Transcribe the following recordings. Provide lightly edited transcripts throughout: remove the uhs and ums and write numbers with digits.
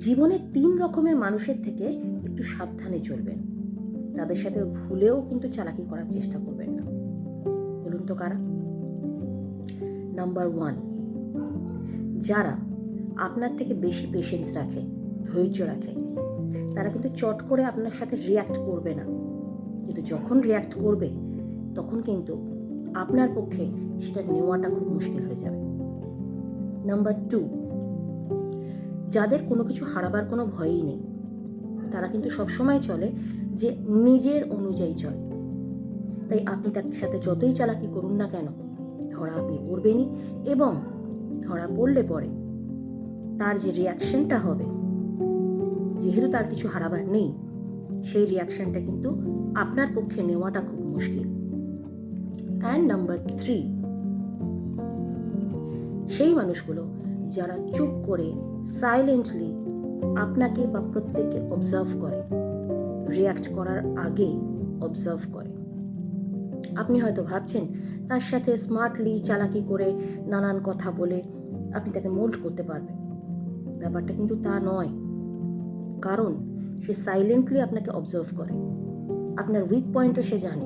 জীবনে 3 রকমের মানুষের থেকে একটু সাবধানে চলবেন। তাদের সাথে ভুলেও কিন্তু চালাকি করার চেষ্টা করবেন না। বলুন তো কারা? নাম্বার 1, যারা আপনার থেকে বেশি পেশেন্স রাখে, ধৈর্য রাখে। তারা কিন্তু চট করে আপনার সাথে রিঅ্যাক্ট করবে না, কিন্তু যখন রিঅ্যাক্ট করবে তখন কিন্তু আপনার পক্ষে সেটা নেওয়াটা খুব মুশকিল হয়ে যাবে। নাম্বার 2, যাদের কোনো কিছু হারাবার কোনো ভয়ই নেই। তারা কিন্তু সবসময় চলে যে নিজের অনুযায়ী চলে। তাই আপনি তার সাথে যতই চালাকি করুন না কেন, ধরা আপনি পড়বেনই, এবং ধরা পড়লে পরে তার যে রিয়াকশনটা হবে, যেহেতু তার কিছু হারাবার নেই, সেই রিয়াকশনটা কিন্তু আপনার পক্ষে নেওয়াটা খুব মুশকিল। অ্যান্ড নাম্বার 3, সেই মানুষগুলো যারা চুপ করে সাইলেন্টলি আপনাকে বা প্রত্যেককে অবজার্ভ করে, রিঅ্যাক্ট করার আগে অবজার্ভ করে। আপনি হয়তো ভাবছেন তার সাথে স্মার্টলি চালাকি করে নানান কথা বলে আপনি তাকে মোল্ড করতে পারবেন। ব্যাপারটা কিন্তু তা নয়, কারণ সে সাইলেন্টলি আপনাকে অবজার্ভ করে, আপনার উইক পয়েন্টও সে জানে।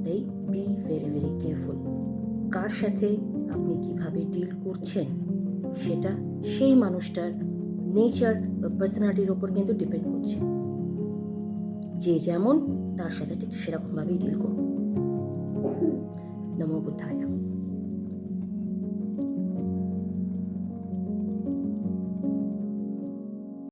তাই বি ভেরি ভেরি কেয়ারফুল। কার সাথে আপনি কিভাবে ডিল করছেন সেটা সেই মানুষটার নেচার বা পার্সোনালিটির ওপর কিন্তু ডিপেন্ড করছে। যে যেমন, তার সাথে ঠিক সেরকমভাবেই ডিল করুন। নমো বুদ্ধায়।